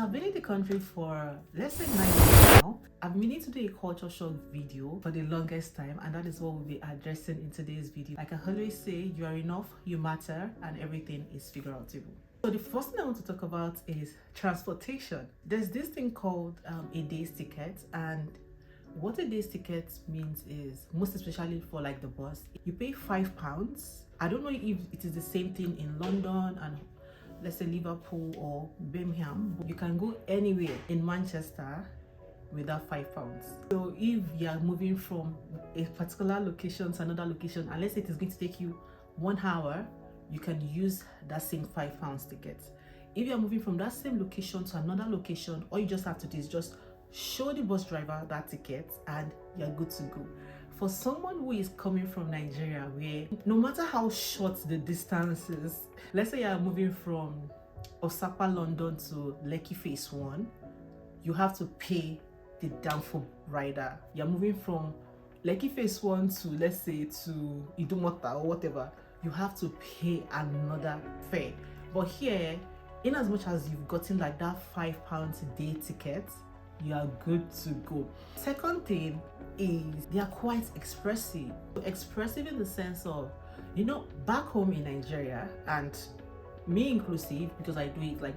I've been in the country for let's say 9 years now. I've been meaning to do a culture shock video for the longest time, and that is what we'll be addressing in today's video. Like I always say, you are enough, you matter, and everything is figurable. So the first thing I want to talk about is transportation. There's this thing called a day's ticket, and what a day's ticket means is, most especially for like the bus, you pay £5. I don't know if it is the same thing in London and let's say Liverpool or Birmingham. You can go anywhere in Manchester without £5. So if you are moving from a particular location to another location, unless it is going to take you 1 hour, you can use that same £5 ticket. If you are moving from that same location to another location, all you just have to do is just show the bus driver that ticket and you're good to go. For someone who is coming from Nigeria, where no matter how short the distance is, let's say you're moving from Osaka, London to Lekki Phase 1, you have to pay the downfall rider. You're moving from Lekki Phase 1 to, let's say, to Idumota or whatever, you have to pay another fare. But here, in as much as you've gotten like that £5 a day ticket, you are good to go. Second thing is they are quite expressive. Expressive in the sense of, you know, back home in Nigeria, and me inclusive, because I do it, like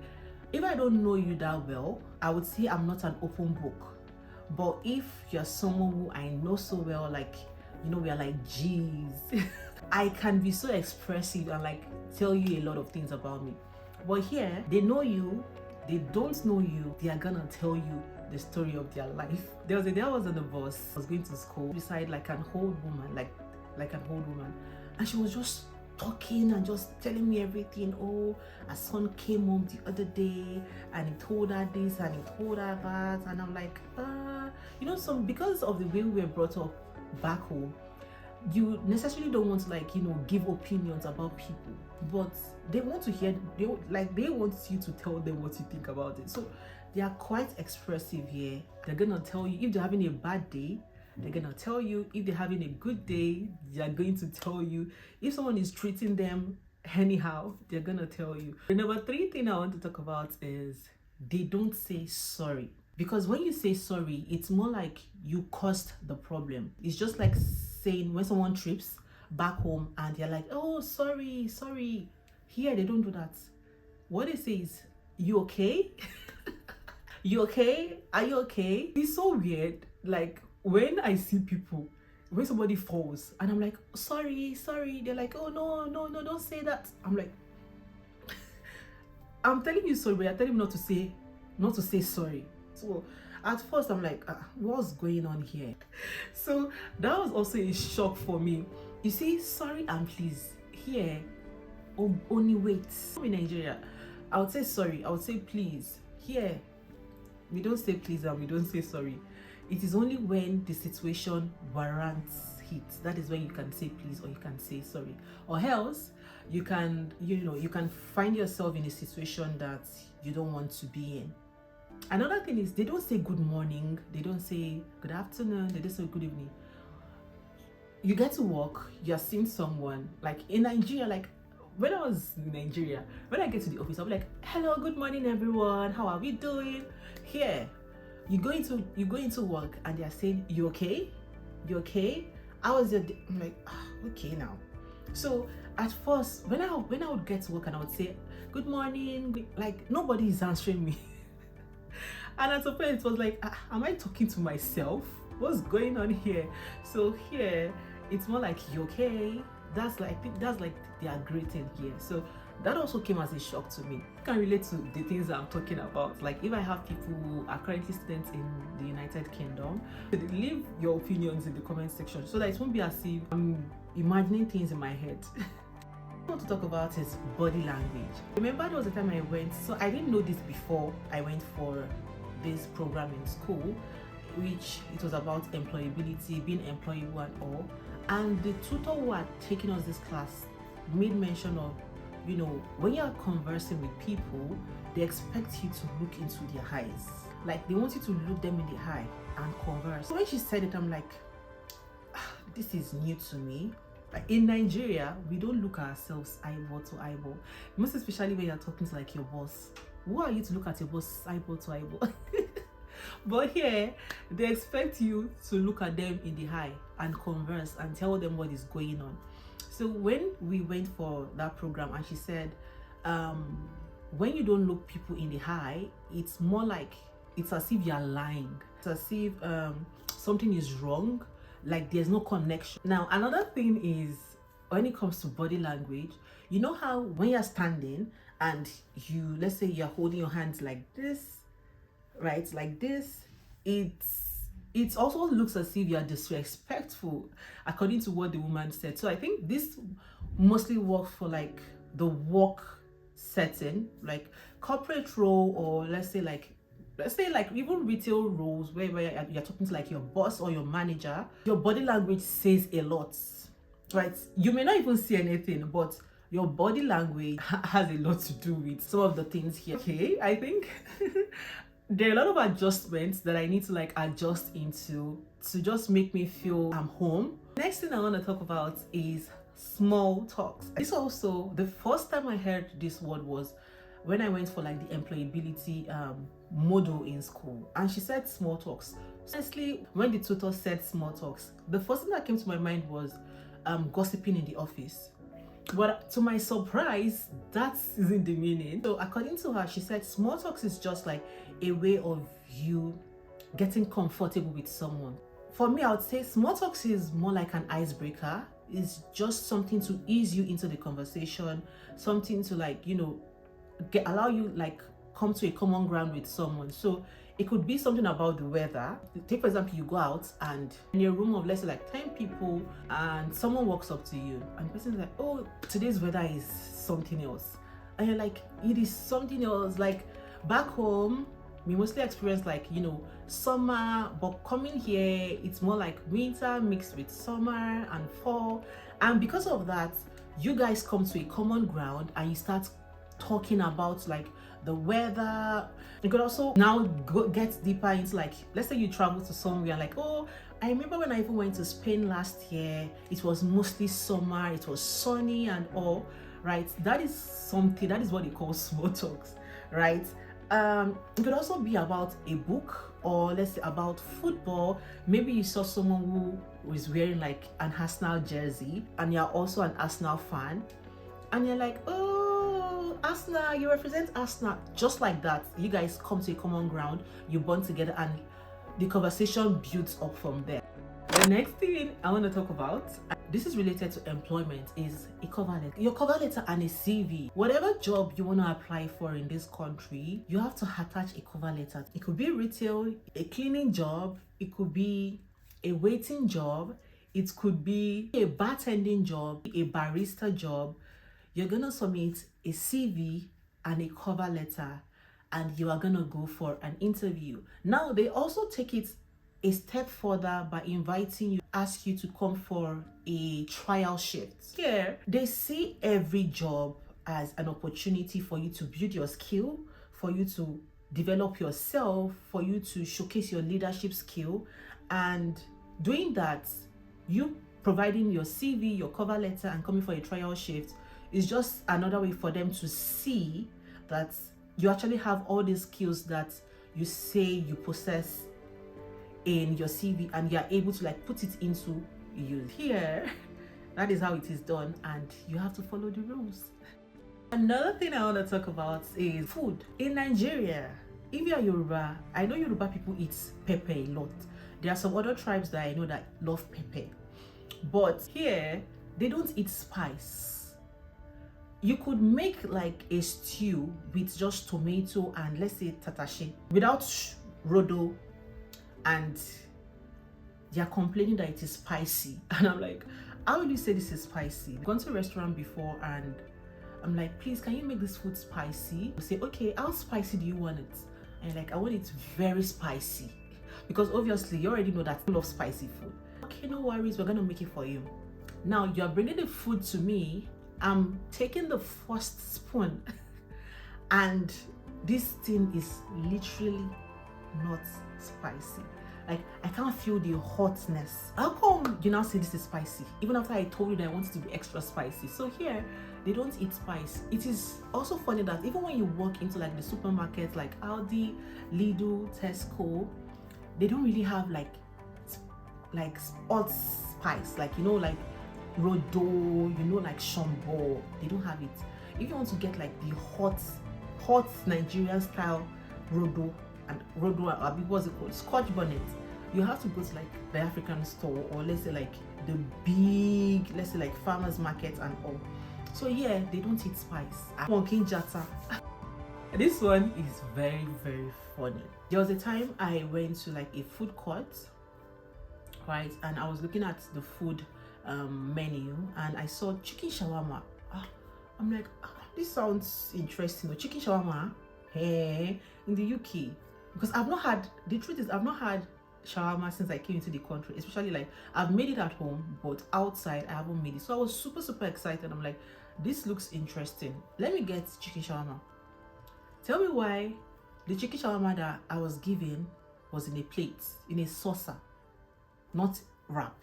if I don't know you that well, I would say I'm not an open book. But if you're someone who I know so well, like, you know, we are like G's, I can be so expressive and like tell you a lot of things about me. But here, they know you, they don't know you, they are gonna tell you the story of their life. There was a day I was on the bus, I was going to school, beside like an old woman, like an old woman, and she was just talking and just telling me everything. Oh, her son came home the other day and he told her this and he told her that, and I'm like, you know, because of the way we were brought up back home, you necessarily don't want to, like, you know, give opinions about people, but they want to hear, they want you to tell them what you think about it. So they are quite expressive here. They're gonna tell you if they're having a bad day, they're gonna tell you. If they're having a good day, they're going to tell you. If someone is treating them anyhow, they're gonna tell you. The number 3 thing I want to talk about is they don't say sorry. Because when you say sorry, it's more like you caused the problem. It's just like saying when someone trips back home and they're like, oh, sorry. Here, they don't do that. What they say is, you okay? You okay? Are you okay? It's so weird. Like when I see people, when somebody falls and I'm like, sorry, they're like, oh, no, don't say that. I'm like, I'm telling you sorry, but you're telling me not to say sorry. So at first I'm like, what's going on here? So that was also a shock for me. You see, sorry and please here only wait. In Nigeria, I would say sorry, I would say please. Here we don't say please and we don't say sorry. It is only when the situation warrants it, that is when you can say please or you can say sorry, or else you can, you can find yourself in a situation that you don't want to be in. Another thing is they don't say good morning, they don't say good afternoon, they don't say good evening. You get to work, you're seeing someone, like in Nigeria, like when I was in Nigeria, when I get to the office, I'll be like, hello, good morning everyone, how are we doing? Here, you go into work and they're saying, you okay? How was your day? I'm like, okay now. So at first, when I would get to work and I would say good morning, like nobody is answering me. And at some point it was like, am I talking to myself? What's going on here? So here it's more like, you okay? That's like they are greeting here. So that also came as a shock to me. I can relate to the things that I'm talking about. Like if I have people who are currently students in the United Kingdom, leave your opinions in the comment section so that it won't be as if I'm imagining things in my head. What I want to talk about is body language. Remember there was a time I went, so I didn't know this before I went for this program in school, which it was about employability, being employable and all. And the tutor who had taken us this class made mention of, you know, when you're conversing with people, they expect you to look into their eyes. Like they want you to look them in the eye and converse. So when she said it, I'm like, this is new to me. Like in Nigeria, we don't look at ourselves eyeball to eyeball, most especially when you're talking to like your boss. Who are you to look at your boss eyeball to eyeball? But here, they expect you to look at them in the eye and converse and tell them what is going on. So when we went for that program, and she said, when you don't look people in the eye, it's more like it's as if you're lying. It's as if something is wrong, like there's no connection. Now, another thing is when it comes to body language, you know how when you're standing and you, let's say you're holding your hands like this, right, like this, it also looks as if you're disrespectful, according to what the woman said. So I think this mostly works for like the work setting, like corporate role, or let's say like even retail roles where you're talking to like your boss or your manager. Your body language says a lot, right? You may not even see anything, but your body language has a lot to do with some of the things here. Okay, I think there are a lot of adjustments that I need to like adjust into to just make me feel I'm home. Next thing I want to talk about is small talks. This also, the first time I heard this word was when I went for like the employability module in school, and she said small talks. Honestly, when the tutor said small talks, the first thing that came to my mind was gossiping in the office. But to my surprise, that isn't the meaning. So according to her, she said small talks is just like a way of you getting comfortable with someone. For me, I would say small talks is more like an icebreaker. It's just something to ease you into the conversation, something to like, you know, allow you like come to a common ground with someone. So it could be something about the weather. Take for example, you go out and in a room of let's say like 10 people, and someone walks up to you and the person is like, oh, today's weather is something else, and you're like, it is something else. Like back home, we mostly experience like, you know, summer, but coming here it's more like winter mixed with summer and fall. And because of that, you guys come to a common ground and you start talking about like the weather. You could also now get deeper into like, let's say you travel to somewhere like, oh, I remember when I even went to Spain last year, it was mostly summer, it was sunny and all, right? That is something, that is what they call small talks, right? It could also be about a book, or let's say about football. Maybe you saw someone who was wearing like an Arsenal jersey and you're also an Arsenal fan, and you're like, oh, Arsenal, you represent Arsenal. Just like that, you guys come to a common ground, you bond together, and the conversation builds up from there. The next thing I want to talk about, this is related to employment, is a cover letter. Your cover letter and a CV. Whatever job you want to apply for in this country, you have to attach a cover letter. It could be retail, a cleaning job, it could be a waiting job, it could be a bartending job, a barista job. You're gonna submit a CV and a cover letter, and you are gonna go for an interview. Now they also take it a step further by inviting you, ask you to come for a trial shift. Here, they see every job as an opportunity for you to build your skill, for you to develop yourself, for you to showcase your leadership skill. And doing that, you providing your CV, your cover letter, and coming for a trial shift is just another way for them to see that you actually have all the skills that you say you possess in your CV, and you're able to like put it into use. Here, that is how it is done, and you have to follow the rules. Another thing I want to talk about is food. In Nigeria, if you're Yoruba, I know Yoruba people eat pepper a lot. There are some other tribes that I know that love pepper, but here they don't eat spice. You could make like a stew with just tomato and let's say tatashe without rodo, and they're complaining that it is spicy. And I'm like, how will you say this is spicy? I've gone to a restaurant before and I'm like, please, can you make this food spicy? They say, okay, how spicy do you want it? And like, I want it very spicy, because obviously you already know that I love spicy food. Okay, no worries, we're gonna make it for you. Now you're bringing the food to me, I'm taking the first spoon and this thing is literally not spicy. Like, I can't feel the hotness. How come you now say this is spicy even after I told you that I want it to be extra spicy? So here they don't eat spice. It is also funny that even when you walk into like the supermarkets like Aldi, Lidl, Tesco, they don't really have like hot spice, like like Rodo, like Shombo. They don't have it. If you want to get like the hot Nigerian style Rodo, what's it called, Scotch bonnet, you have to go to like the African store, or let's say like the big, let's say like farmers market and all. So yeah, they don't eat spice. Monkey jata. This one is very, very funny. There was a time I went to like a food court, right, and I was looking at the food menu, and I saw chicken shawarma. I'm like, this sounds interesting. Chicken shawarma, hey, in the UK, because I've not had, the truth is I've not had shawarma since I came into the country, especially like I've made it at home, but outside I haven't made it. So I was super excited. I'm like, this looks interesting, let me get chicken shawarma. Tell me why the chicken shawarma that I was given was in a plate, in a saucer, not wrap.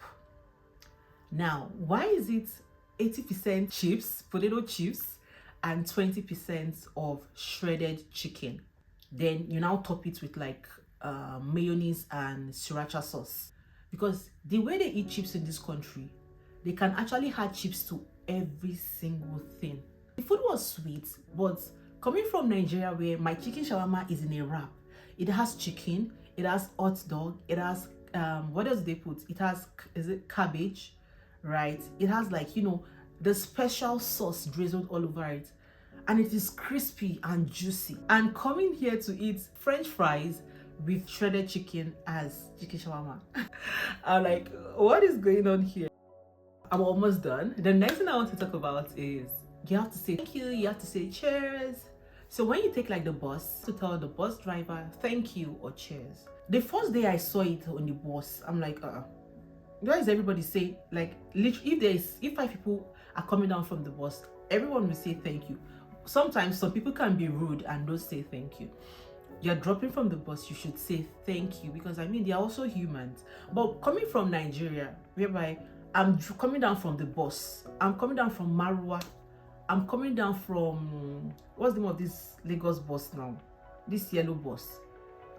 Now, why is it 80% chips, potato chips, and 20% of shredded chicken? Then you now top it with like mayonnaise and sriracha sauce. Because the way they eat chips in this country, they can actually add chips to every single thing. The food was sweet, but coming from Nigeria, where my chicken shawarma is in a wrap, it has chicken, it has hot dog, it has what else they put? It has, is it cabbage, right? It has like the special sauce drizzled all over it, and it is crispy and juicy. And coming here to eat French fries with shredded chicken as chicken shawarma, I'm like, what is going on here? I'm almost done. The next thing I want to talk about is you have to say thank you, you have to say cheers. So when you take like the bus, to tell the bus driver thank you or cheers. The first day I saw it on the bus, I'm like, why is everybody say, like, literally, if 5 people are coming down from the bus, everyone will say thank you. Sometimes some people can be rude and don't say thank you. You're dropping from the bus, you should say thank you, because I mean, they are also humans. But coming from Nigeria, whereby I'm coming down from the bus, I'm coming down from Marwa, I'm coming down from, what's the name of this Lagos bus now? This yellow bus.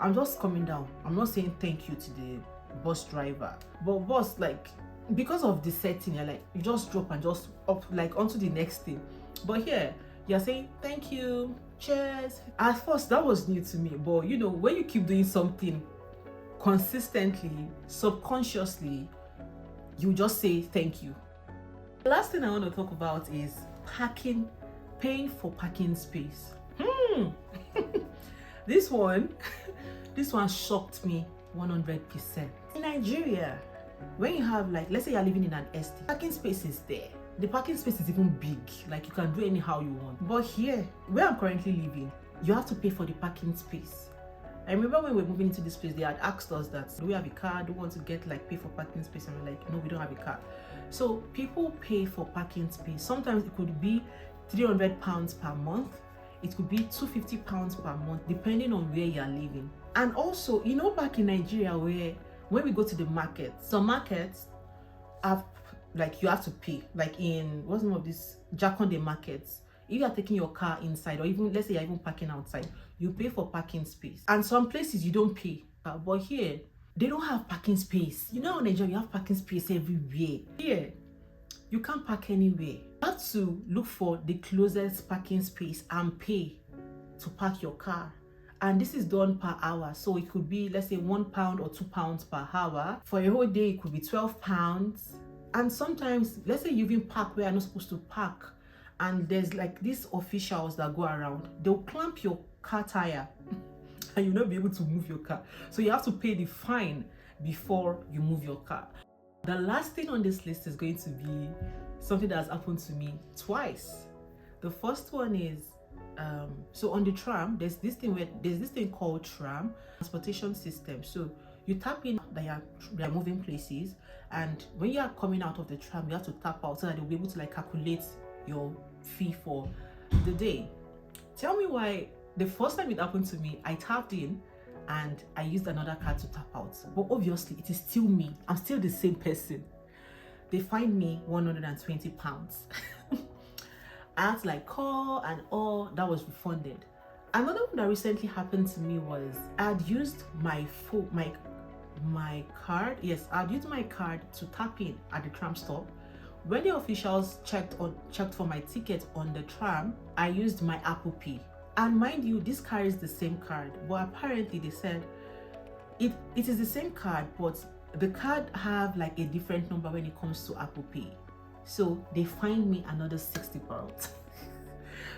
I'm just coming down. I'm not saying thank you to the bus driver. But boss, like, because of the setting, you're like, you just drop and just up like onto the next thing. But here, you're saying thank you, cheers. At first, that was new to me. But when you keep doing something consistently, subconsciously, you just say thank you. The last thing I want to talk about is paying for parking space. This one shocked me 100%. In Nigeria, when you have like, let's say you're living in an estate, parking space is there. The parking space is even big, like you can do anyhow you want. But here, where I'm currently living, you have to pay for the parking space. I remember when we were moving into this place, they had asked us that, do we have a car? Do we want to get like pay for parking space? And we're like, no, we don't have a car. So people pay for parking space. Sometimes it could be £300 per month. It could be £250 per month, depending on where you're living. And also, back in Nigeria, where when we go to the market, some markets have like you have to pay. Like in what's the name of this Jakonde markets, if you are taking your car inside, or even let's say you're even parking outside, you pay for parking space. And some places you don't pay, but here they don't have parking space. In Nigeria, you have parking space everywhere. Here, you can't park anywhere. You have to look for the closest parking space and pay to park your car. And this is done per hour. So it could be, let's say, £1 or £2 per hour. For a whole day, it could be £12. And sometimes, let's say you even park where you're not supposed to park, and there's like these officials that go around, they'll clamp your car tire and you'll not be able to move your car. So you have to pay the fine before you move your car. The last thing on this list is going to be something that has happened to me twice. The first one is so on the tram, there's this thing called tram transportation system. So you tap in that they're moving places, and when you are coming out of the tram, you have to tap out so that they'll be able to like calculate your fee for the day. Tell me why the first time it happened to me, I tapped in and I used another card to tap out. But obviously it is still me. I'm still the same person. They fined me £120. I had to like call and all that was refunded. Another one that recently happened to me was I had used my phone, my card. Yes, I'd used my card to tap in at the tram stop. When the officials checked for my ticket on the tram, I used my Apple Pay. And mind you, this carries the same card, but apparently they said it is the same card, but the card have like a different number when it comes to Apple Pay. So they fined me another £60.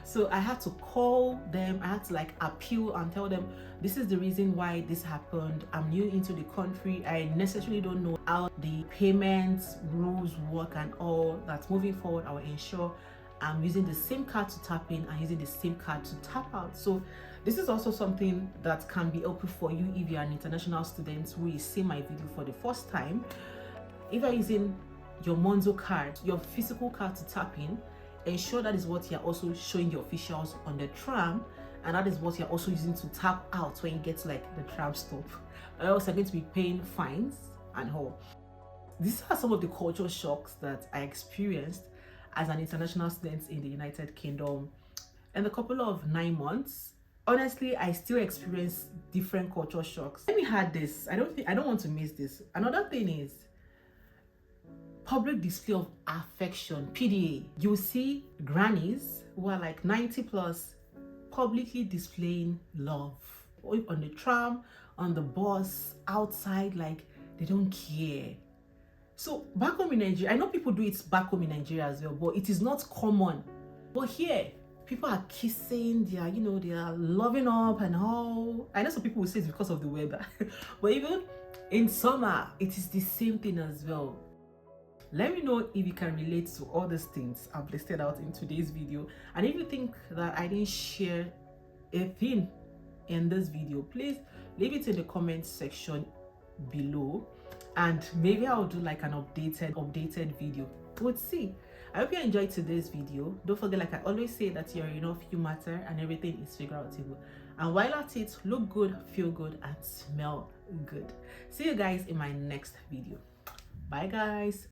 So I had to call them, I had to like appeal and tell them this is the reason why this happened. I'm new into the country. I necessarily don't know how the payments rules work and all that. Moving forward, I will ensure I'm using the same card to tap in and using the same card to tap out. So this is also something that can be helpful for you if you're an international student who is seeing my video for the first time. If you're using your Monzo card, your physical card to tap in, ensure that is what you're also showing the officials on the tram, and that is what you're also using to tap out when you get to like the tram stop. Or else you're going to be paying fines and all. These are some of the cultural shocks that I experienced as an international student in the United Kingdom. In a couple of 9 months, honestly, I still experience different cultural shocks. Let me add this. I don't want to miss this. Another thing is public display of affection, PDA. You see grannies who are like 90 plus publicly displaying love on the tram, on the bus, outside, like they don't care. So back home in Nigeria, I know people do it back home in Nigeria as well, but it is not common. But here, people are kissing, they are loving up and all. I know some people will say it's because of the weather, but even in summer, it is the same thing as well. Let me know if you can relate to all these things I've listed out in today's video. And if you think that I didn't share a thing in this video, please leave it in the comment section below. And maybe I'll do like an updated video. We'll see. I hope you enjoyed today's video. Don't forget, like I always say, that you're enough, you matter, and everything is figure outable. And while at it, look good, feel good, and smell good. See you guys in my next video. Bye guys.